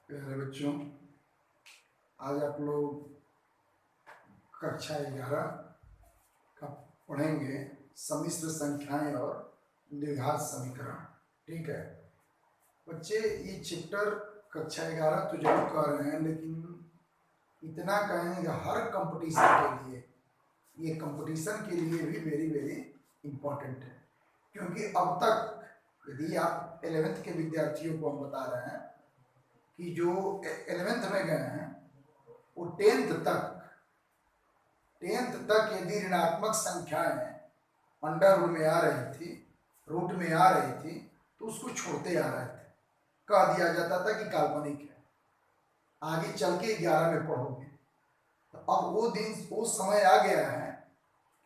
प्यारे बच्चों, आज आप लोग कक्षा 11 का पढ़ेंगे सम्मिश्र संख्याएं और द्विघात समीकरण। ठीक है बच्चे, ये चैप्टर कक्षा 11 तो जरूर कर रहे हैं, लेकिन इतना कहेंगे हर कंपटीशन के लिए, ये कंपटीशन के लिए भी वेरी वेरी इम्पोर्टेंट है। क्योंकि अब तक यदि आप 11th के विद्यार्थियों को हम बता रहे हैं कि जो 11th में गए हैं वो 10th तक यदि ऋणात्मक संख्याएं अंडर रूट में आ रही थी, रूट में आ रही थी, तो उसको छोड़ते आ रहे थे, कह दिया जाता था कि काल्पनिक है, आगे चल के 11 में पढ़ोगे। तो अब वो दिन, वो समय आ गया है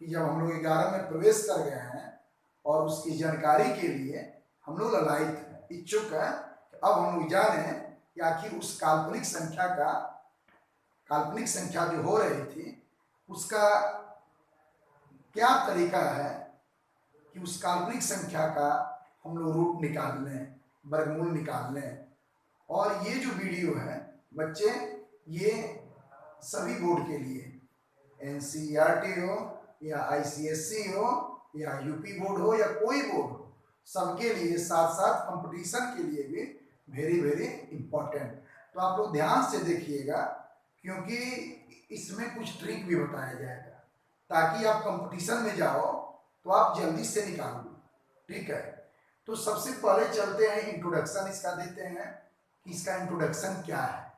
कि जब हम लोग 11 में प्रवेश कर गए हैं और उसकी जानकारी के लिए हम लोग ललायित हैं, इच्छुक हैं। अब हम लोग जाने कि आखिर उस काल्पनिक संख्या जो हो रही थी उसका क्या तरीका है कि उस काल्पनिक संख्या का हम लोग रूट निकाल लें, वर्गमूल निकाल लें। और ये जो वीडियो है बच्चे, ये सभी बोर्ड के लिए, NCERT हो या ICSE हो या यूपी बोर्ड हो या कोई बोर्ड हो, सबके लिए, साथ साथ कंपटीशन के लिए भी वेरी वेरी इंपॉर्टेंट। तो आप लोग ध्यान से देखिएगा, क्योंकि इसमें कुछ ट्रिक भी बताया जाएगा ताकि आप कंपटीशन में जाओ तो आप जल्दी से निकाल लो। ठीक है, तो सबसे पहले चलते हैं, इंट्रोडक्शन इसका देते हैं कि इसका इंट्रोडक्शन क्या है।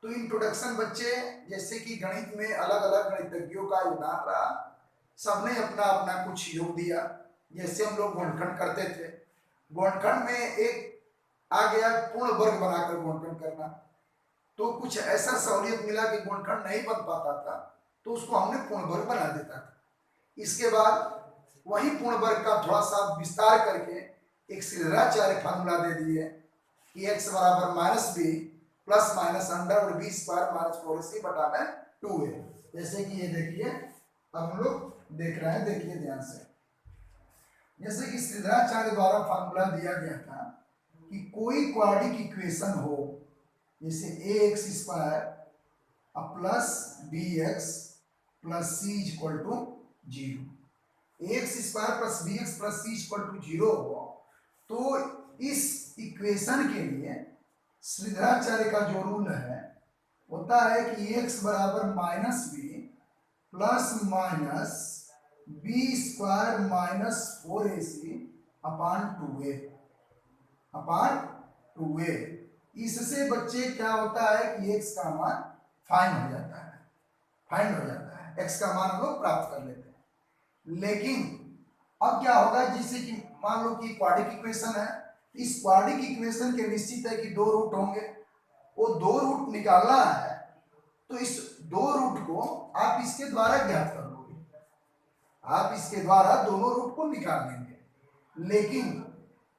तो इंट्रोडक्शन बच्चे, जैसे कि गणित में अलग अलग गणितज्ञों का योगदान रहा, सबने अपना अपना कुछ योग दिया। जैसे हम लोग गुणनखंड करते थे, गुणनखंड में एक आ गया पूर्ण वर्ग बनाकर गुणनखंड करना, तो कुछ ऐसा सहूलियत मिला कि गुणनखंड नहीं बन पाता था, तो उसको हमने पूर्ण वर्ग बना देता था। इसके बाद वही पूर्ण वर्ग का थोड़ा सा विस्तार करके एक श्रीधराचार्य फार्मूला दे दिए कि x बराबर -b plus minus under root b square minus 4ac बटा में 2a। जैसे कि ये देखिए, अब हम लोग देख रहे हैं, देखिए ध्यान से। जैसे कि श्रीधराचार्य द्वारा फार्मूला दिया गया था कि कोई क्वाड्रिक इक्वेशन हो, जैसे ax square plus bx plus c equal to 0, ax square plus bx plus c equal to 0 हो, तो इस इक्वेशन के लिए श्रीधराचार्य का जो रूल है होता है कि x बराबर -b plus minus b square minus 4ac अपान 2a। इससे बच्चे क्या होता है कि x का मान फाइंड हो जाता है, x का मान हम लोग प्राप्त कर लेते हैं। लेकिन अब क्या होगा, जैसे कि मान लो कि क्वाड्रिक इक्वेशन है, इस क्वाड्रिक इक्वेशन के निश्चित है कि 2 रूट होंगे, वो 2 रूट निकालना है, तो इस 2 रूट को आप इसके द्वारा ज्ञात कर लोगे, आप इसके द्वारा दोनों रूट को निकाल लेंगे। लेकिन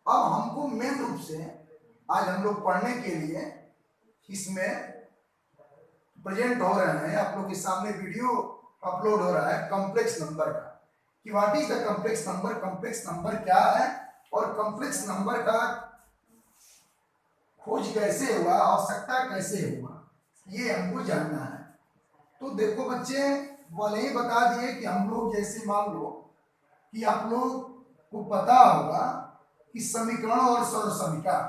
अब हमको मेन रूप से आज हम लोग पढ़ने के लिए इसमें प्रेजेंट हो रहे हैं, आप लोग के सामने वीडियो अपलोड हो रहा है कॉम्प्लेक्स नंबर का, कि what is the complex number, complex number क्या है और कॉम्प्लेक्स नंबर का खोज कैसे हुआ, आवश्यकता कैसे हुआ, ये हमको जानना है। तो देखो बच्चे, वाले ही बता दिए कि हम लोग, जैसे मान लो कि आप लोग को पता होगा कि समीकरण और सर्वसमीकरण,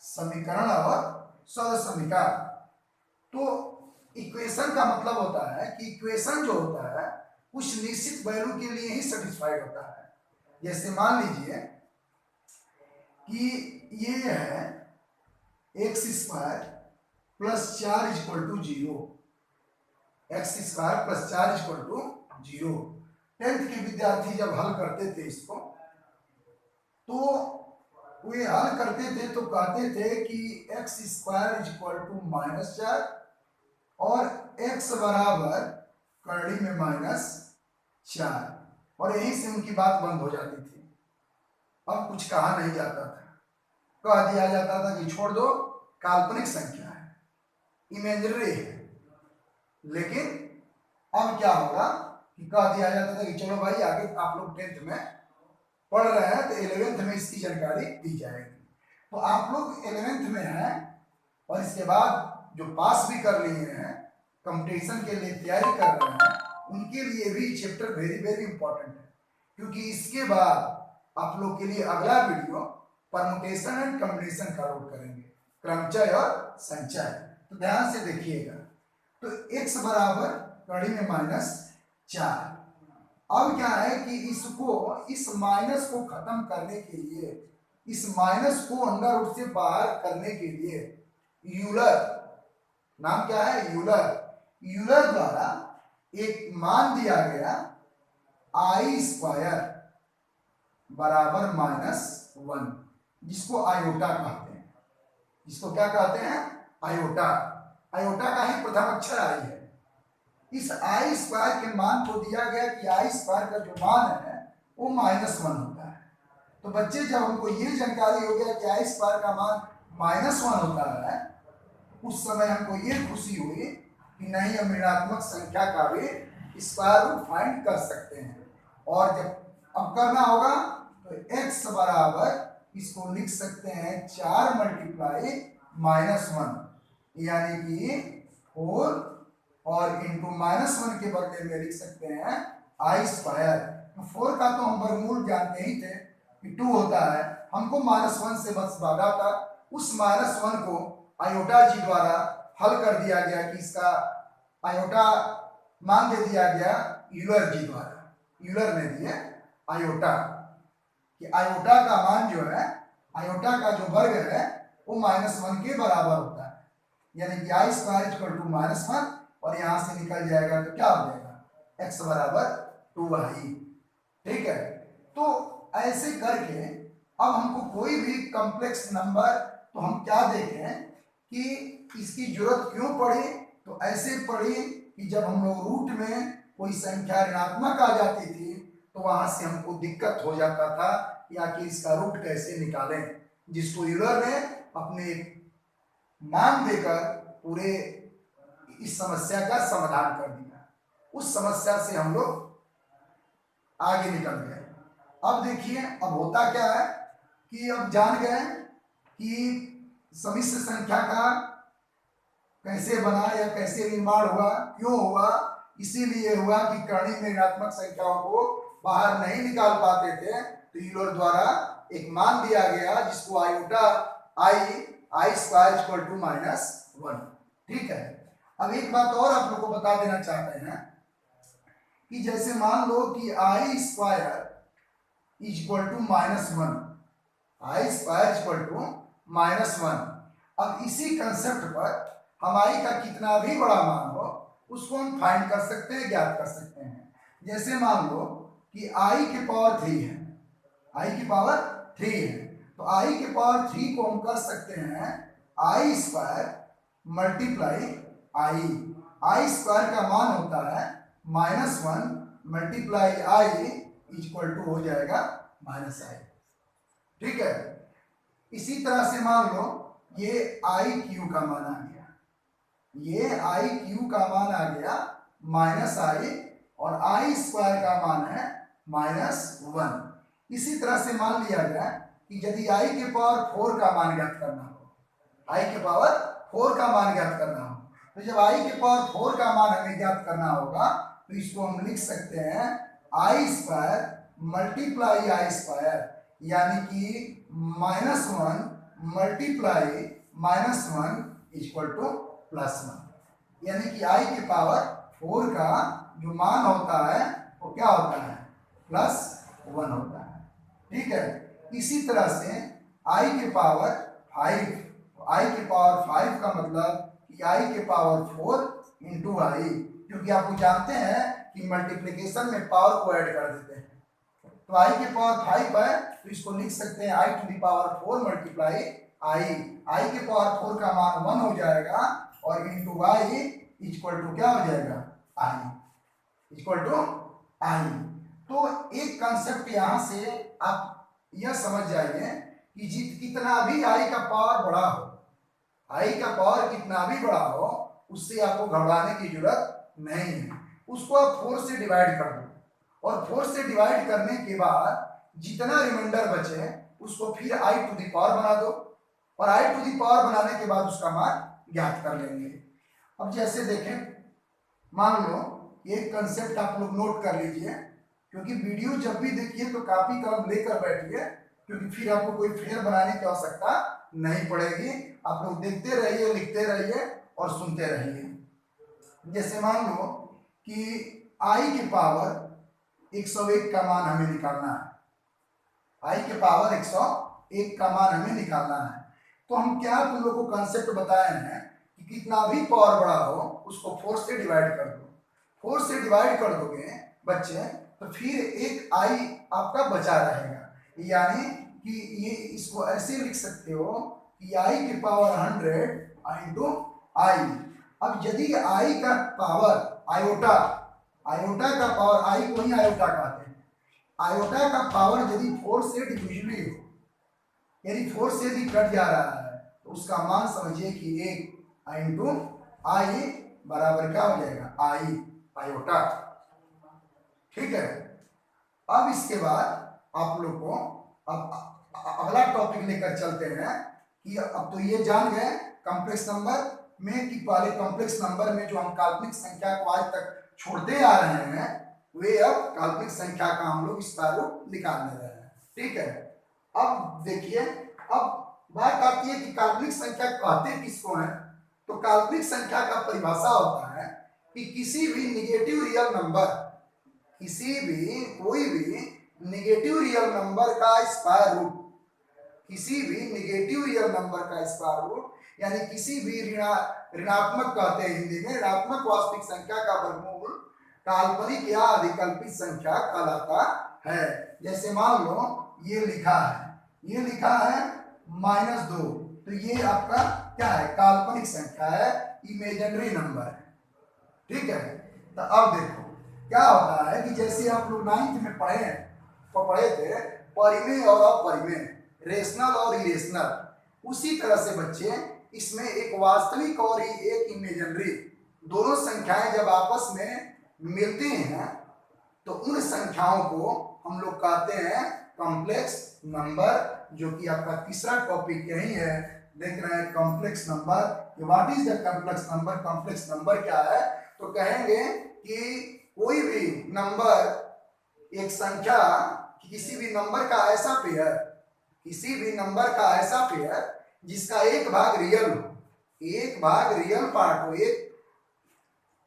समीकरण और सर्वसमीकरण, तो इक्वेशन का मतलब होता है कि इक्वेशन जो होता है कुछ निश्चित वैल्यू के लिए ही सेटिस्फाइड होता है। जैसे मान लीजिए कि ये है x square plus 4 equal to 0, x square plus 4 equal to 0। 10th के विद्यार्थी जब हल करते थे इसको, तो वे हल करते थे तो कहते थे कि x स्क्वायर इक्वल टू -4 और x बराबर करड़ी में -4, और यहीं से उनकी बात बंद हो जाती थी। अब कुछ कहा नहीं जाता था, कह दिया जाता था कि छोड़ दो, काल्पनिक संख्या है, इमेजिनरी है। लेकिन अब क्या होगा कि कह दिया जाता था कि चलो भाई, आगे आप लोग 10th में पढ़ रहे हैं तो 11th में इसकी जानकारी दी जाएगी। तो आप लोग 11th में हैं, और इसके बाद जो पास भी कर लिए हैं, कंपटीशन के लिए तैयारी कर रहे हैं, उनके लिए भी चैप्टर वेरी वेरी इंपॉर्टेंट है, क्योंकि इसके बाद आप लोग के लिए अगला वीडियो परमुटेशन एंड कॉम्बिनेशन का रोल करेंगे, क्रमचय और संचय। तो ध्यान से देखिएगा। तो x बराबर कड़ी में -4। अब क्या है कि इस माइनस को खत्म करने के लिए, इस माइनस को अंडर रूट से बाहर करने के लिए यूलर, नाम क्या है, यूलर द्वारा एक मान दिया गया I² बराबर -1, जिसको आयोटा कहते हैं। जिसको क्या कहते हैं, आयोटा। आयोटा का ही प्रथम अक्षर आई है। इस I² के मान को दिया गया कि I² का जो मान है वो -1 होता है। तो बच्चे, जब हमको ये जानकारी हो गया कि I² का मान -1 होता है, उस समय हमको ये खुशी हुई कि नहीं, हम ऋणात्मक संख्या का भी स्क्वायर रूट फाइंड कर सकते हैं। और जब अब करना होगा तो x बराबर, इसको लिख सकते हैं 4 मल्टीप्लाई -1, यानी कि 4, और इंटू -1 के बदले में लिख सकते हैं I²। तो 4 का तो हम वर्गमूल जानते ही थे कि 2 होता है। हमको -1 से बस भागा था, उस -1 को आयोटा जी द्वारा हल कर दिया गया कि इसका आयोटा मान दे दिया गया यूलर जी द्वारा। यूलर ने दिए आयोटा कि आयोटा का मान जो है, आयोटा का जो वर्ग है वो -1 के बराबर होता है, यानी कि I² -1, और यहां से निकल जाएगा तो क्या हो जाएगा, x बराबर 2y। ठीक है। तो ऐसे करके अब हमको कोई भी कॉम्प्लेक्स नंबर, तो हम क्या देखें कि इसकी जरूरत क्यों पड़ी, तो ऐसे पड़ी कि जब हम लोग रूट में कोई संख्या ऋणात्मक आ जाती थी तो वहां से हमको दिक्कत हो जाता था कि आखिर इसका रूट कैसे निकालें, जिसको यूलर ने अपने मान देकर पूरे इस समस्या का समाधान कर दिया। उस समस्या से हम लोग आगे निकल गए। अब देखिए, अब होता क्या है कि अब जान गए कि समिश्र संख्या का कैसे बना या कैसे निर्माण हुआ, क्यों हुआ। इसीलिए हुआ कि कर्ण में ऋणात्मक संख्याओं को बाहर नहीं निकाल पाते थे, तो यूलर द्वारा एक मान दिया गया जिसको आयोटा I² -1। ठीक है। अब एक बात और आप लोग को बता देना चाहते हैं कि जैसे मान लो कि I² -1, अब इसी कंसेप्ट पर हम I का कितना भी बड़ा मान हो उसको हम फाइंड कर सकते हैं, ज्ञात कर सकते हैं। जैसे मान लो कि I की पावर 3 है, I की पावर 3 है, तो I की पावर 3 को हम कर सकते हैं I² मल्टीप्लाई I² का मान होता है -1 मल्टीप्लाई I इक्वल टू हो जाएगा -I। ठीक है। इसी तरह से मान लो ये IQ का मान आ गया, ये IQ का मान आ गया -I, और I² का मान है -1। इसी तरह से मान लिया गया कि यदि I के पावर 4 का मान ज्ञात करना हो, I के पावर 4 का मान ज्ञात करना हो, तो जब I के पावर 4 का मान हमें ज्ञात करना होगा तो इसको हम लिख सकते हैं I² मल्टीप्लाई I², यानी कि -1 मल्टीप्लाई -1 इक्वल टू +1, यानी कि I के पावर 4 का जो मान होता है वो क्या होता है, +1 होता है। ठीक है। इसी तरह से I के पावर 5, I के पावर 5 का मतलब कि I के पावर 4 इंटू I, क्योंकि आप जानते हैं कि मल्टीप्लिकेशन में पावर को ऐड कर देते हैं। तो I के पावर 5 है तो इसको लिख सकते हैं I⁴ मल्टीप्लाई I के पावर 4 का मान 1 हो जाएगा, और इंटू I इक्वल टू क्या हो जाएगा, I इक्वल टू I। तो एक कंसेप्ट यहां से आप यह समझ जाइए कि कितना भी I का पावर बड़ा हो, I का पावर कितना भी बड़ा हो, उससे आपको घबराने की जरूरत नहीं है। उसको आप 4 से डिवाइड कर दो, और 4 से डिवाइड करने के बाद जितना रिमाइंडर बचे उसको फिर I⁴ बना दो, और आई टू दी पावर बनाने के बाद उसका मान ज्ञात कर लेंगे। अब जैसे देखें, मान लो एक कंसेप्ट आप लोग नोट कर लीजिए, क्योंकि वीडियो जब भी देखिए तो कॉपी कलम लेकर बैठिए, क्योंकि फिर आपको कोई फेयर बनाने की आवश्यकता नहीं पड़ेगी। आप लोग देखते रहिए, लिखते रहिए और सुनते रहिए। जैसे मान लो कि आई के पावर 101 का मान हमें निकालना है, आई के पावर 101 का मान हमें निकालना है। तो हम क्या तुम लोग को कंसेप्ट बताए हैं कि कितना भी पावर बड़ा हो उसको 4 से डिवाइड कर दो। 4 से डिवाइड कर दोगे बच्चे तो फिर एक आई आपका बचा रहेगा, यानी कि ये इसको ऐसे लिख सकते हो कि आई की पावर 100 इंटू आई। अब यदि आई का पावर आयोटा, आयोटा का पावर, आई को ही आयोटा कहते हैं, आयोटा का पावर यदि 4 से डिविजिबल हो, यदि 4 से यदि कट जा रहा है तो उसका मान समझिए कि 1 इंटू आई बराबर क्या हो जाएगा, आई आयोटा। ठीक है। अब इसके बाद आप लोग को अब अगला टॉपिक लेकर चलते हैं कि अब तो ये जान गए कॉम्प्लेक्स नंबर में कि पहले कॉम्प्लेक्स नंबर में जो हम काल्पनिक संख्या को आज तक छोड़ते आ रहे हैं वे अब काल्पनिक संख्या का हम लोग इसका रूप निकालने रहे हैं। ठीक है। अब देखिए, अब बात आती है कि काल्पनिक संख्या कहते किसको हैं। तो काल्पनिक संख्या का परिभाषा होता है कि किसी भी निगेटिव रियल नंबर, किसी भी कोई भी निगेटिव रियल नंबर का स्क्वायर रूट, किसी भी निगेटिव रियल नंबर का स्क्वायर रूट, यानी किसी भी ऋणात्मक कहते हैं हिंदी में, ऋणात्मक वास्तविक संख्या का वर्गमूल काल्पनिक या अधिकल्पित संख्या कहलाता है। जैसे मान लो ये लिखा है, ये लिखा है -2, तो ये आपका क्या है, काल्पनिक संख्या है, इमेजिनरी नंबर है। ठीक है। तो अब देखो क्या होता है कि जैसे आप लोग 9th में पढ़े थे परिमेय और अपरिमेय, रेशनल और इरेशनल, उसी तरह से बच्चे इसमें एक वास्तविक और एक इमेजिनरी दोनों संख्याएं जब आपस में मिलती हैं तो उन संख्याओं को हम लोग कहते हैं कॉम्प्लेक्स नंबर, जो कि आपका तीसरा टॉपिक यही है। देख रहे हैं complex number, what is the complex number, complex number क्या है। तो कहेंगे कि कोई भी नंबर, एक संख्या, किसी भी नंबर का ऐसा पेयर, किसी भी नंबर का ऐसा पेयर जिसका एक भाग रियल हो, एक भाग रियल पार्ट हो,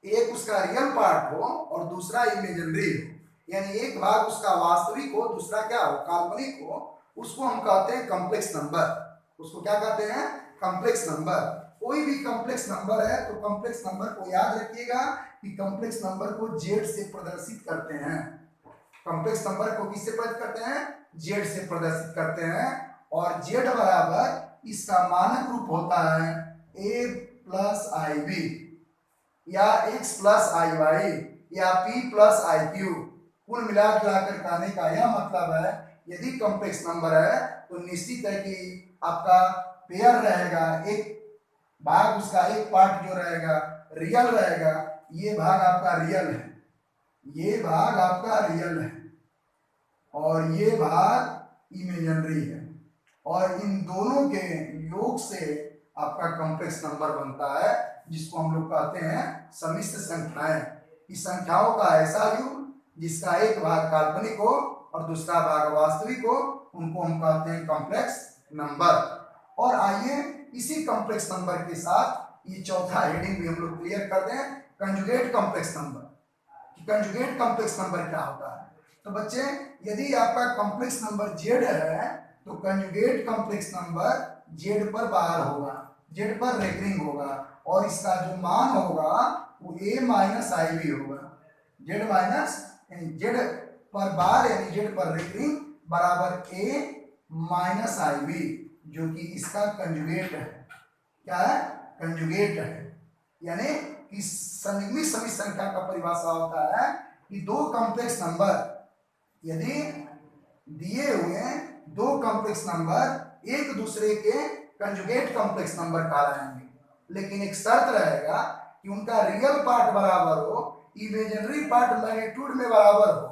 एक उसका रियल पार्ट हो और दूसरा इमेजिनरी हो, यानी एक भाग उसका वास्तविक हो दूसरा क्या हो, काल्पनिक हो, उसको हम कहते हैं कॉम्प्लेक्स नंबर। उसको क्या कहते हैं, कॉम्प्लेक्स नंबर। कोई भी कॉम्प्लेक्स नंबर है तो कॉम्प्लेक्स नंबर को याद रखिएगा कि कॉम्प्लेक्स नंबर को जेड से प्रदर्शित करते हैं। कॉम्प्लेक्स नंबर को किससे प्रदर्शित करते हैं, जेड से प्रदर्शित करते हैं। और जेड बराबर इसका मानक रूप होता है a प्लस आई बी, या x प्लस आई वाई, या p प्लस आई क्यू। कुल मिलाकर कहने का यह मतलब है यदि कॉम्प्लेक्स नंबर है तो निश्चित है कि आपका पेयर रहेगा, एक भाग उसका एक पार्ट जो रहेगा रियल रहेगा, ये भाग आपका रियल है, ये भाग आपका रियल है और ये भाग इमेजिनरी है, और इन दोनों के योग से आपका कॉम्प्लेक्स नंबर बनता है, जिसको हम लोग कहते हैं समिश्र संख्याएं। इस संख्याओं का ऐसा योग जिसका एक भाग काल्पनिक हो और दूसरा भाग वास्तविक हो, उनको हम कहते हैं कॉम्प्लेक्स नंबर। और आइए इसी कॉम्प्लेक्स नंबर के साथ ये चौथा हेडिंग भी हम लोग क्लियर कर दें, conjugate complex number. Conjugate complex number क्या होता है। तो बच्चे यदि आपका कॉम्प्लेक्स नंबर जेड है तो कंजुगेट कॉम्प्लेक्स नंबर जेड पर बाहर होगा, जेड पर रेकरिंग होगा, और इसका जो मान होगा वो a माइनस आई बी होगा। जेड माइनस जेड पर बार यानी जेड पर रेकरिंग बराबर a माइनस आई बी, जो कि इसका कंजुगेट है। क्या है, कंजुगेट है। यानी कि संयुग्मित समिश्र संख्या का परिभाषा होता है कि दो कॉम्प्लेक्स नंबर, यदि दिए हुए दो कॉम्प्लेक्स नंबर एक दूसरे के कंजुगेट कॉम्प्लेक्स नंबर कहलाएंगे, लेकिन एक शर्त रहेगा कि उनका रियल पार्ट बराबर हो, इमेजिनरी पार्ट मैग्नीट्यूड में बराबर हो,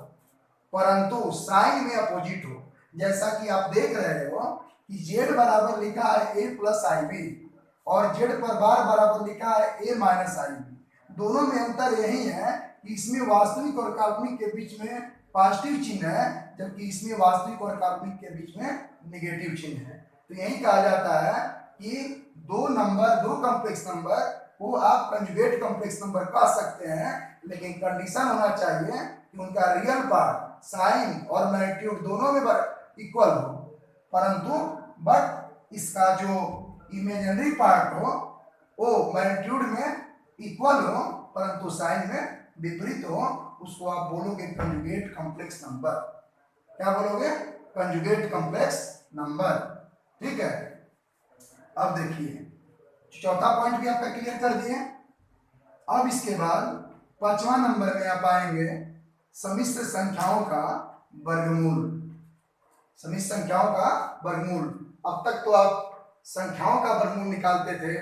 परंतु साइन में अपोजिट हो। जैसा कि आप देख रहे हो कि जेड बराबर लिखा है ए प्लस आई बी और जेड पर बार बराबर लिखा है ए माइनस आई बी। दोनों में अंतर यही है कि इसमें वास्तविक और काल्पनिक के बीच में पॉजिटिव चिन्ह है, जबकि इसमें वास्तविक और काल्पनिक के बीच में नेगेटिव चिन्ह है। तो यही कहा जाता है कि दो कॉम्प्लेक्स नंबर को आप कंजुगेट कॉम्प्लेक्स नंबर कह सकते हैं, लेकिन कंडीशन होना चाहिए कि उनका रियल पार्ट साइन और मैग्नीट्यूड दोनों में इक्वल हो, परंतु बट इसका जो इमेजिनरी पार्ट हो वो मैग्नीट्यूड में इक्वल हो परंतु साइन में विपरीत हो, उसको आप बोलोगे कंजुगेट कॉम्प्लेक्स नंबर। क्या बोलोगे? Conjugate complex number. ठीक है, अब देखिए चौथा पॉइंट भी आपका क्लियर कर दिए। अब इसके बाद पांचवा नंबर में आप आएंगे सम्मिश्र संख्याओं का वर्गमूल। सम्मिश्र संख्याओं का वर्गमूल। अब तक तो आप संख्याओं का वर्गमूल निकालते थे,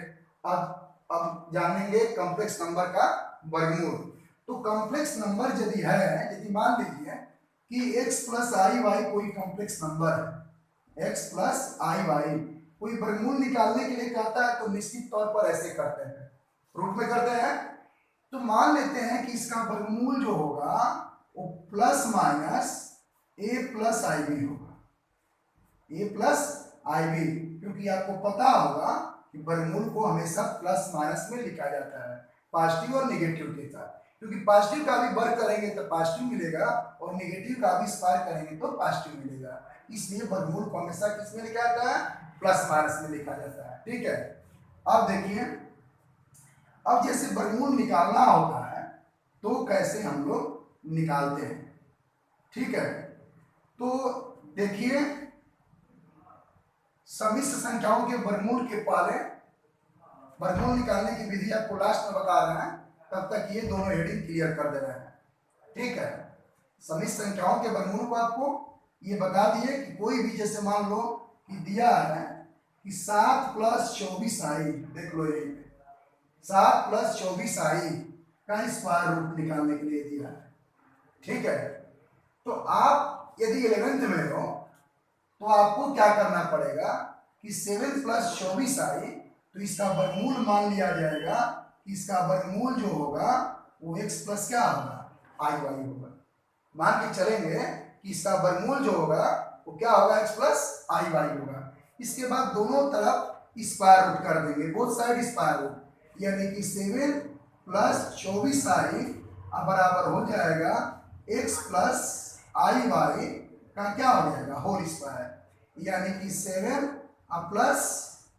अब जानेंगे कॉम्प्लेक्स नंबर का वर्गमूल। तो कॉम्प्लेक्स नंबर यदि है, यदि मान लीजिए कि x प्लस आई वाई कोई कॉम्प्लेक्स नंबर है, x प्लस आई वाई कोई वर्गमूल निकालने के लिए कहता है तो निश्चित तौर पर ऐसे करते हैं, रूप में करते हैं। तो मान लेते हैं कि इसका वर्गमूल जो होगा वो प्लस माइनस ए प्लस आई बी होगा, ए प्लस आई बी, क्योंकि आपको पता होगा कि वर्गमूल को हमेशा प्लस माइनस में लिखा जाता है, पॉजिटिव और नेगेटिव के साथ, क्योंकि पॉजिटिव का भी वर्ग करेंगे तो पॉजिटिव मिलेगा और नेगेटिव का भी स्क्वायर करेंगे तो पॉजिटिव मिलेगा। इसलिए वर्गमूल को हमेशा किस में लिखा जाता है? प्लस माइनस में लिखा जाता है। ठीक है, अब देखिए, अब जैसे वर्गमूल निकालना होता है तो कैसे हम लोग निकालते हैं। ठीक है, तो देखिए सम्मिश्र संख्याओं के वर्गमूल के पहले वर्गमूल निकालने की विधि आपको लास्ट में बता रहे हैं, तब तक ये दोनों हेडिंग क्लियर कर दे रहे हैं। ठीक है, सम्मिश्र संख्याओं के वर्गमूल को आपको ये बता दिए कि कोई भी, जैसे मान लो कि दिया है कि 7 प्लस 24 आई, देख लो ये 7 प्लस 24 आई का स्क्वायर रूट निकालने के लिए दिया है। ठीक है, तो आप यदि 11th में हो तो आपको क्या करना पड़ेगा कि 7 प्लस 24 आई, तो इसका वर्गमूल मान लिया जाएगा कि इसका वर्गमूल जो होगा वो x प्लस क्या होगा? आई वाई होगा। मान के चलेंगे कि इसका वर्गमूल जो होगा वो क्या होगा? x प्लस आई वाई होगा। इसके बाद दोनों तरफ स्क्वायर रूट कर देंगे, बोथ साइड स्क्वायर रूट, यानी कि 7 प्लस 24 आई बराबर हो जाएगा x प्लस आई वाई का क्या हो जाएगा? होल स्क्वायर, यानी कि 7 plus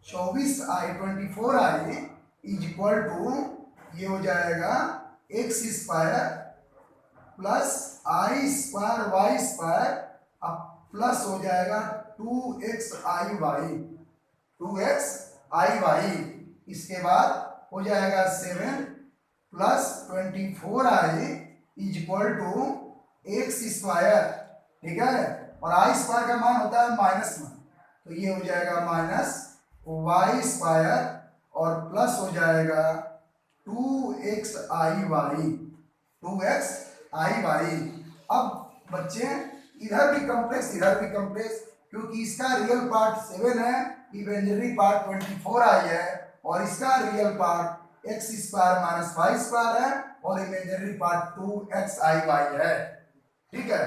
24 I 24 I is equal to ये हो जाएगा x square plus I square Y square plus हो जाएगा 2x आई वाई, 2x आई वाई। इसके बाद हो जाएगा 7 plus 24 I is equal to x square. ठीक है, और आई स्क्वायर का मान होता है -1, तो ये हो जाएगा माइनस वाई स्क्वायर और प्लस हो जाएगा 2x आई वाई, 2x आई वाई। अब बच्चे इधर भी कॉम्प्लेक्स इधर भी कॉम्प्लेक्स, क्योंकि इसका रियल पार्ट 7 है, इमेजिनरी पार्ट 24 आई है, और इसका real part x square minus Y square है और इमेजिनरी पार्ट 2x आई वाई है। ठीक है,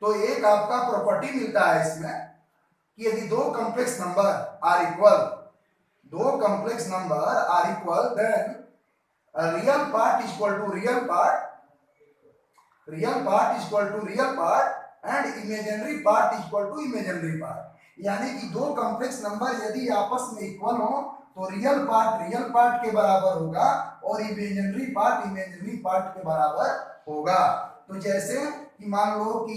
तो एक आपका प्रॉपर्टी मिलता है इसमें कि यदि दो कॉम्प्लेक्स नंबर आर इक्वल, दो complex number are equal, then real part is equal to real part, real part is equal to real part and imaginary part is equal to imaginary part. यानी कि दो complex number यदि आपस में equal हो तो real part के बराबर होगा और इमेजिनरी पार्ट के बराबर होगा। तो जैसे कि मान लो कि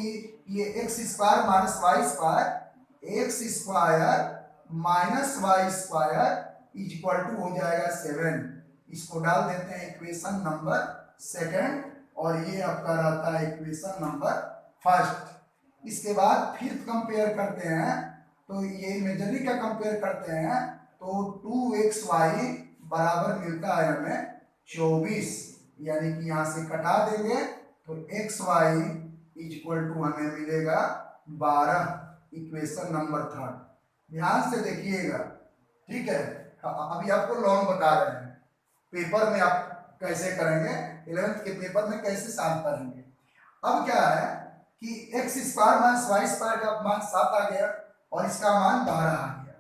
ये x square minus Y square, x square minus Y square is equal to हो जाएगा 7। इसको डाल देते हैं इक्वेशन नंबर 2 और ये आपका रहता है इक्वेशन नंबर 1। इसके बाद फिर कंपेयर करते हैं, तो ये इमेजिनरी का कंपेयर करते हैं तो 2xy बराबर मिलता है हमें 24, यानी कि यहाँ से कटा देंगे तो xy इज इक्वल टू हमें मिलेगा 12, इक्वेशन नंबर 3। ध्यान से देखिएगा, ठीक है। अभी आपको लॉन्ग बता रहे हैं, पेपर में आप कैसे करेंगे, 11th के पेपर में कैसे सॉल्व करेंगे। अब क्या है कि x square minus Y square का मान 7 आ गया और इसका मान 12 आ गया।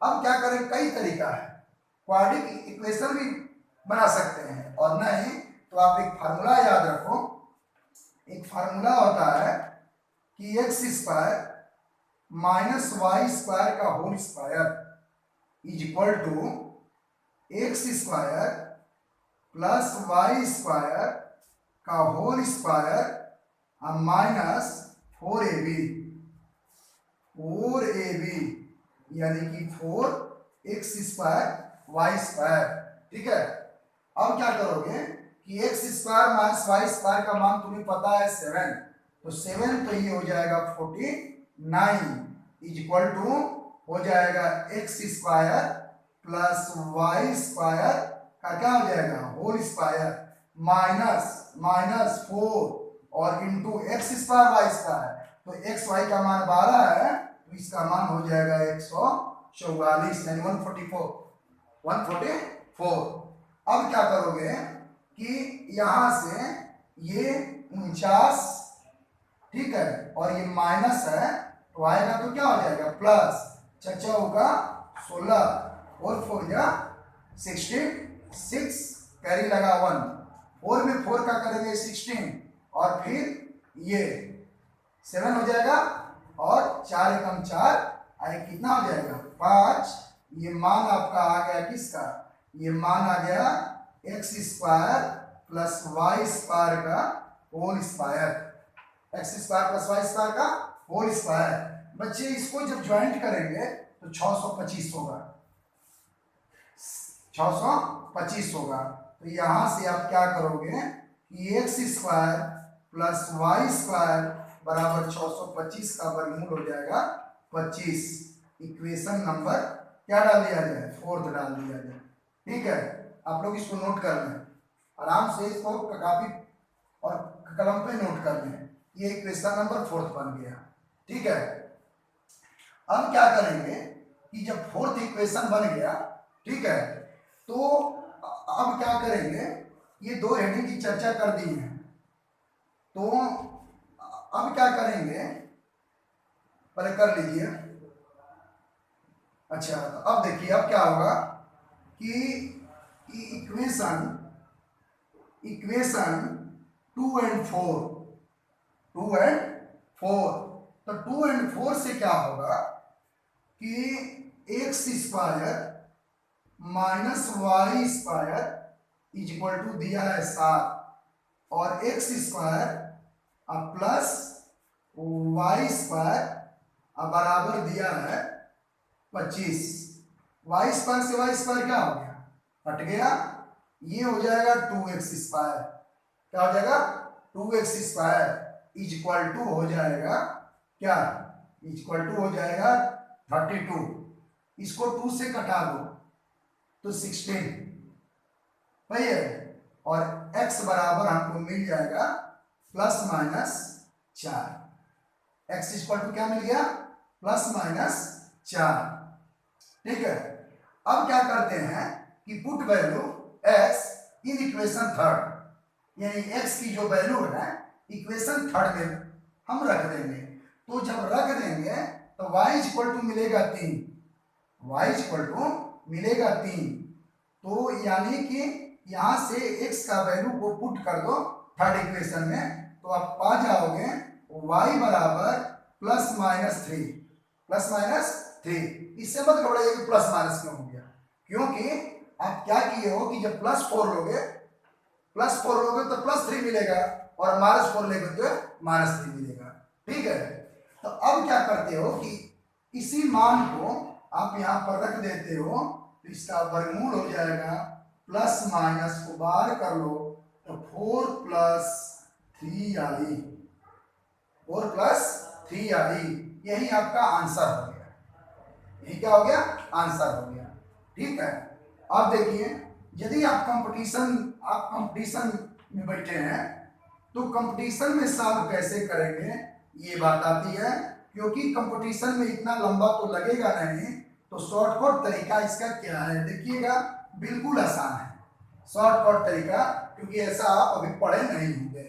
अब क्या करें, कई तरीका है, क्वाड्रेटिक इक्वेशन भी बना सकते हैं, और नहीं तो आप एक फार्मूला याद रखो। एक फार्मूला होता है कि x square minus Y square का whole square is equal to x square plus Y square का whole square minus 4ab, 4ab यानी कि 4x स्क्वायर वाई स्क्वायर, ठीक है। अब क्या करोगे कि x square minus Y square का मान तुम्हें पता है 7, तो 7 तो ये हो जाएगा 49 इज इक्वल टू हो जाएगा X square plus Y square का क्या हो जाएगा होल स्क्वायर माइनस 4 और into X square Y square, तो एक्स वाई का मान 12 है, तो इसका मान हो जाएगा 144 यानी 144। अब क्या करोगे कि यहां से ये 49, ठीक है, और ये माइनस है तो आएगा तो क्या हो जाएगा प्लस, चचा होगा 16 और 4 या 66, कैरी लगा 1, 4 में 4 का करेंगे 16 और फिर ये 7 हो जाएगा और 4 एकम 4 आए, कितना हो जाएगा 5। ये मान आपका आ गया किसका, ये मान आ गया x square plus Y square का whole square, x square plus Y square का होल स्क्वायर। बच्चे इसको जब ज्वाइंट करेंगे तो 625 होगा, 625 होगा। तो यहां से आप क्या करोगे कि x square plus Y square बराबर 625 का वर्गमूल हो जाएगा 25। इक्वेशन नंबर क्या डाल दिया जाए, 4 डाल दिया जाए, ठीक है। आप लोग इसको नोट कर लें, आराम से इसको कॉपी और कलम पे नोट कर लें, ये इक्वेशन नंबर 4 बन गया, ठीक है। अब क्या करेंगे कि जब 4th इक्वेशन बन गया, ठीक है, तो अब क्या करेंगे, ये दो हेडिंग की चर्चा कर दी है, तो अब क्या करेंगे पहले कर लीजिए। अच्छा, तो अब देखिए अब क्या होगा कि इक्वेशन 2 और 4, तो 2 और 4 से क्या होगा कि x square minus Y square is equal to दिया है 7 और X square plus Y square बराबर दिया है 25। वाई स्क्वायर से वाई स्क्वायर क्या हो गया, हट गया, ये हो जाएगा 2x स्क्वायर, क्या हो जाएगा 2x square is equal to हो जाएगा क्या, इज इक्वल टू हो जाएगा 32। इसको 2 से कटा दो तो 16 सही है, और x बराबर हमको मिल जाएगा plus minus 4। x equal to क्या मिल गया, प्लस माइनस 4, ठीक है। अब क्या करते हैं कि put value x in equation 3, यानी x की जो वैल्यू है इक्वेशन 3 में हम रख देंगे। तो जब रख देंगे तो y इक्वल टू मिलेगा 3, y इक्वल टू मिलेगा 3, तो यानी कि यहां से x का वैल्यू को पुट कर दो 3rd इक्वेशन में, तो आप पा जाओगे y बराबर प्लस माइनस 3। इससे मत घबराइए कि प्लस माइनस क्यों हो गया, क्योंकि आप क्या किए हो कि जब प्लस 4 लोगे तो प्लस 3 मिलेगा और माइनस 4 लेगे तो माइनस 3 मिलेगा, ठीक है। तो अब क्या करते हो कि इसी मान को आप यहाँ पर रख देते हो, तो इसका वर्गमूल हो जाएगा, प्लस माइनस को बाहर कर लो तो 4 प्लस 3i, 4 प्लस 3i, यही आपका आंसर हो गया, यही क्या हो गया, आंसर हो गया, ठीक है। अब देखिए यदि आप कंपटीशन में बैठे हैं तो कंपटीशन में सॉल्व कैसे करेंगे ये बात आती है। क्योंकि कंपटीशन में इतना लंबा तो लगेगा नहीं, तो शॉर्टकट तरीका इसका क्या है देखिएगा, बिल्कुल आसान है शॉर्टकट तरीका, क्योंकि ऐसा आप अभी पढ़े नहीं होंगे,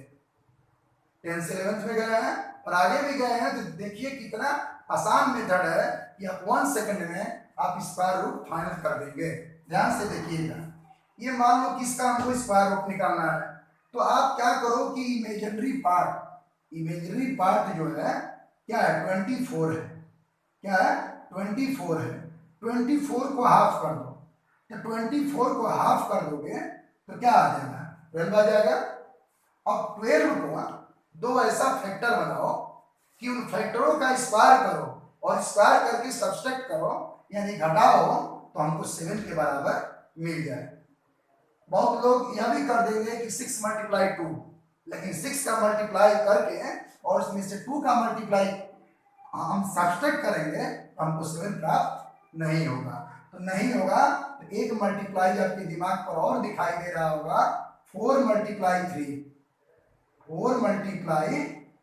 10th से 11th में गए हैं और आगे भी गए हैं, तो देखिए कितना आसान मेथड है कि आप 1 सेकंड में आप स्क्वायर रूट फाइनल कर देंगे। ध्यान से देखिएगा, ये मान लो कि इसका हमको स्क्वायर रूट निकालना है, तो आप क्या करो कि इमेजिनरी पार्ट जो है क्या है 24 है, क्या है 24 है, 24 को हाफ कर दो, तो 24 को हाफ कर दोगे तो क्या आ जाएगा 12 आ जाएगा। अब 12 को दो ऐसा फैक्टर बनाओ कि उन फैक्टरों का स्क्वायर करो और स्क्वायर करके सब्सट्रैक्ट करो, यानी घटाओ, तो हमको 7 के बराबर मिल जाए। बहुत लोग यह भी कर देंगे कि 6 मल्टीप्लाई 2, लेकिन 6 का मल्टीप्लाई करके और इसमें से 2 का मल्टीप्लाई हम सब्सट्रैक्ट करेंगे तो हमको 7 प्राप्त नहीं होगा। तो नहीं होगा तो एक मल्टीप्लाई आपके दिमाग पर और दिखाई दे रहा होगा, 4 मल्टीप्लाई 3, 4 मल्टीप्लाई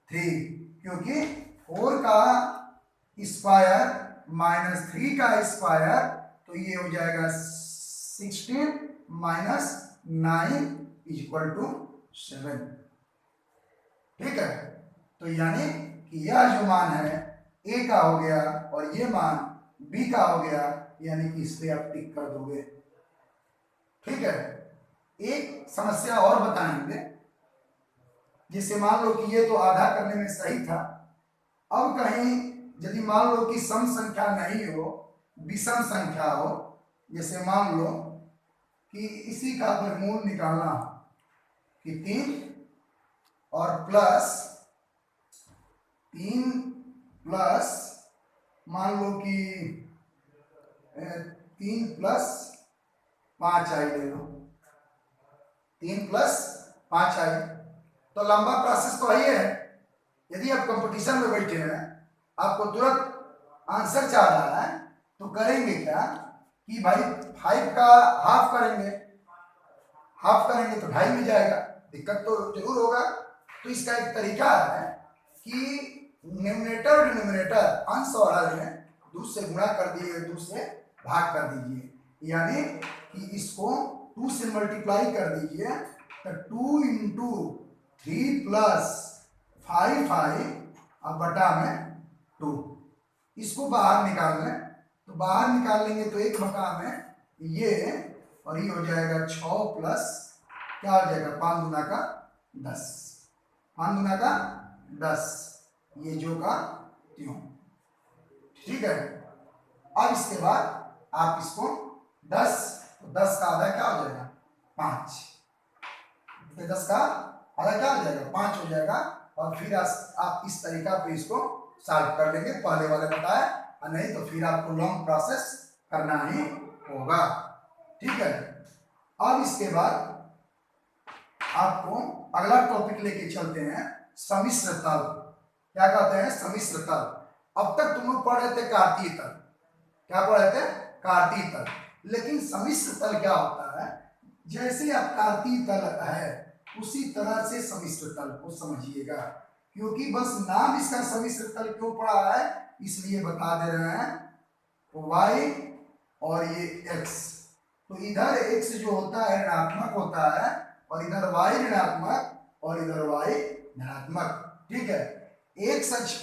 3, क्योंकि 4 का स्क्वायर माइनस 3 का स्क्वायर, तो ये हो जाएगा 16 माइनस 9 इक्वल टू 7। ठीक है, तो यानी कि यह जो मान है ए का हो गया और ये मान बी का हो गया, यानी कि इस पे आप टिक कर दोगे। ठीक है, एक समस्या और बताएंगे, जैसे मान लो कि ये तो आधा करने में सही था, अब कहीं यदि मान लो कि सम संख्या नहीं हो, विषम संख्या हो, जैसे मान लो कि इसी का वर्गमूल निकालना हो कि 3 और प्लस 3 प्लस मान लो कि 3 प्लस 5 आई ले लो, 3 प्लस 5 आई, तो लंबा प्रोसेस तो है। यदि आप कंपटीशन में बैठे हैं, आपको तुरंत आंसर चाह रहा है, तो करेंगे क्या कि भाई 5 का हाफ करेंगे, हाफ करेंगे तो 2.5 में जाएगा, दिक्कत तो जरूर होगा। तो इसका एक तरीका है कि न्यूमरेटर और डिनोमिनेटर अंश और हर में 2 से गुणा कर दिए, 2 से भाग कर दीजिए, यानी कि इसको 2 से मल्टीप्लाई कर दीजिए, तो 2 इंटू 3 प्लस 5 अब बटा में 2, इसको बाहर निकाल लें, तो बाहर निकाल लेंगे तो 1 बटा में ये, और ये हो जाएगा 6 प्लस क्या हो जाएगा 5 दूना का 10, 5 दूना का 10, ये जो का त्यों। ठीक है, अब इसके बाद आप इसको 10, तो 10 का आधा क्या हो जाएगा 5, तो 10 का आधा क्या हो जाएगा 5 हो जाएगा, और फिर आप इस तरीका पे इसको सॉल्व कर लेंगे, पहले वाले बताया, और नहीं तो फिर आपको लॉन्ग प्रोसेस करना ही होगा। ठीक है, अब इसके बाद आपको अगला टॉपिक लेके चलते हैं, सम्मिश्र तल। क्या कहते हैं सम्मिश्र तल। अब तक तुम लोग पढ़ रहे थे कार्तीय तल, क्या पढ़ रहे थे कार्तीय तल, लेकिन सम्मिश्र तल क्या होता है, जैसे आप कार्तीय तल है उसी तरह से सम्मिश्र तल को समझिएगा, क्योंकि बस नाम इसका सम्मिश्र तल क्यों पड़ा है इसलिए बता दे रहे हैं, y और ये x, तो इधर x जो होता है ऋणात्मक होता है और इधर y ऋणात्मक और इधर y धनात्मक। ठीक है, x अक्ष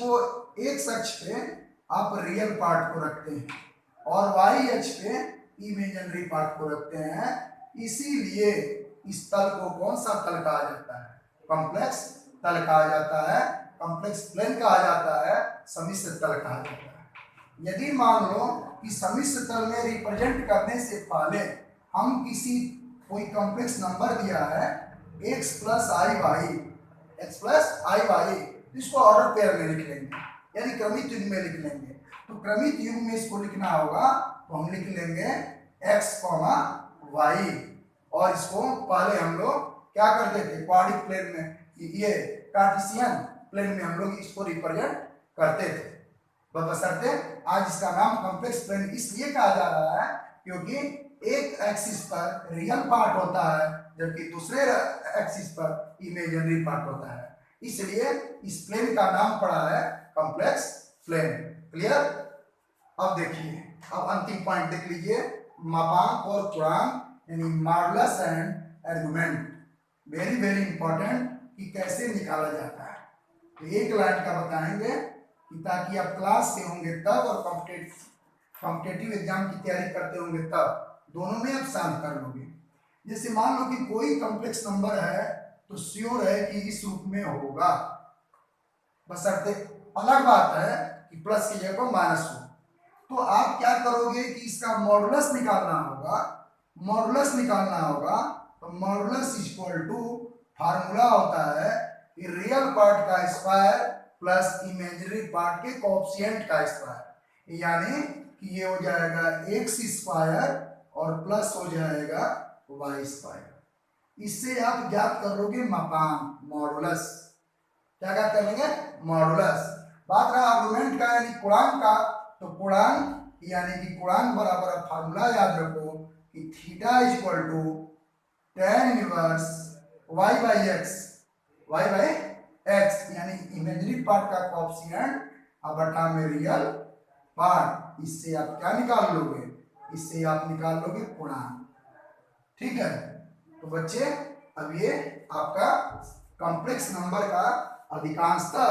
पे आप रियल पार्ट को रखते हैं और y अक्ष पे इमेजिनरी पार्ट को रखते हैं, इसीलिए इस तल को कौन सा तल कहा जाता है, कॉम्प्लेक्स तल कहा जाता है, कॉम्प्लेक्स प्लेन कहा जाता है, सम्मिश्र तल कहा जाता है। यदि मान लो कि सम्मिश्र तल में रिप्रेजेंट करने से पहले हम कोई कॉम्प्लेक्स नंबर दिया है x प्लस आई वाई, इसको ऑर्डर पेयर में लिख लेंगे, यानी क्रमित युग में लिख लेंगे। तो क्रमित युग में इसको लिखना होगा, तो हम लिख लेंगे x, y, और इसको पहले हम लोग क्या करते थे क्वाड्रिक प्लेन में, ये कार्टेशियन प्लेन में हम लोग इसको रिप्रेजेंट करते थे। बशर्ते आज इसका नाम कॉम्प्लेक्स प्लेन इसलिए कहा जा रहा है क्योंकि एक एक्सिस पर रियल पार्ट होता है जबकि दूसरे एक्सिस पर इमेजिनरी पार्ट होता है, इसलिए इस प्लेन का नाम पड़ा है कॉम्प्लेक्स प्लेन। क्लियर? अब देखिए, अब अंतिम पॉइंट देख लीजिए, मापांक और पूर्णांक यानी modulus and argument. Very very important कि कैसे निकाला जाता है। तो एक लाइन का बताएंगे कि ताकि आप क्लास के होंगे तब और कॉम्पिटेटिव एग्जाम की तैयारी करते होंगे तब दोनों में आप सॉल्व कर लोगे। जैसे मान लो कि कोई कॉम्प्लेक्स नंबर है तो श्योर है कि इस रूप में होगा, बशर्ते अलग बात है कि प्लस की जगह पर माइनस हो। तो आप क्या करोगे कि इसका मॉडुलस निकालना होगा। मॉडुलस निकालना होगा तो मॉडुलस इक्वल टू फार्मूला होता है कि रियल पार्ट का स्क्वायर प्लस इमेजिनरी पार्ट के कोएफिशिएंट का स्क्वायर, यानी कि ये हो जाएगा एक्स स्क्वायर और प्लस हो जाएगा वाई स्क्वायर। इससे आप ज्ञात कर लोगे मापांक, मॉडुलस। क्या क्या करेंगे? मॉडुलस। बात रहा आर्गुमेंट का यानी पूर्णांक का, तो पूर्णांक यानी कि पूर्णांक बराबर फार्मूला याद रखो कि theta equal to tan inverse y by X, y by X यानी इमेजिनरी पार्ट का कोएफिशिएंट अब बटा में रियल पार्ट। इससे आप क्या निकाल लोगे? इससे आप निकाल लोगे पूर्णांक। ठीक है, तो बच्चे अब ये आपका कॉम्प्लेक्स नंबर का अधिकांशतः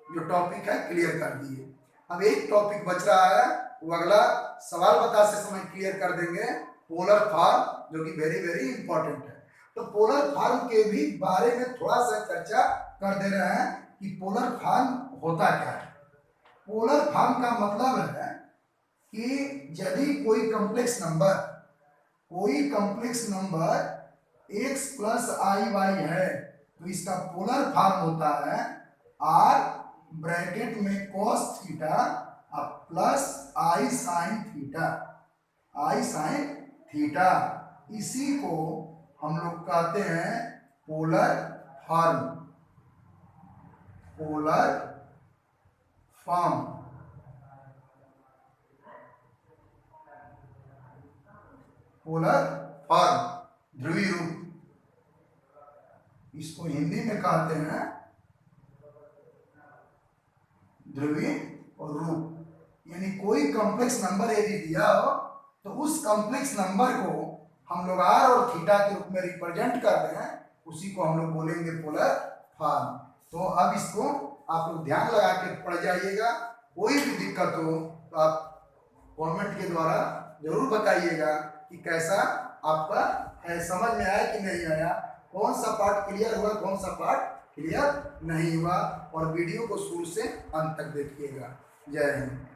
जो टॉपिक है क्लियर कर दिए। अब एक टॉपिक बच रहा है, वो अगला सवाल बताते समय क्लियर कर देंगे, पोलर फॉर्म, जो कि वेरी वेरी इंपॉर्टेंट है। तो पोलर फॉर्म के भी बारे में थोड़ा सा चर्चा कर दे रहे हैं कि पोलर फॉर्म होता क्या है। पोलर फॉर्म का मतलब है कि यदि कोई कॉम्प्लेक्स नंबर x प्लस आई वाई है तो इसका पोलर फॉर्म होता है r ब्रैकेट में cos थीटा प्लस आई साइन थीटा। इसी को हम लोग कहते हैं पोलर फॉर्म। पोलर फॉर्म ध्रुवीय रूप, इसको हिंदी में कहते हैं ध्रुवीय रूप। यानी कोई कॉम्प्लेक्स नंबर यदि दिया हो तो उस कॉम्प्लेक्स नंबर को हम लोग आर और थीटा के रूप में रिप्रेजेंट करते हैं, उसी को हम लोग बोलेंगे पोलर फॉर्म। तो अब इसको आप लोग ध्यान लगा के पढ़ जाइएगा। कोई भी दिक्कत हो तो आप कमेंट के द्वारा जरूर बताइएगा कि कैसा आपका है, समझ में आया कि नहीं आया, कौन सा पार्ट क्लियर हुआ, कौन सा पार्ट क्लियर नहीं हुआ। और वीडियो को शुरू से अंत तक देखिएगा। जय हिंद।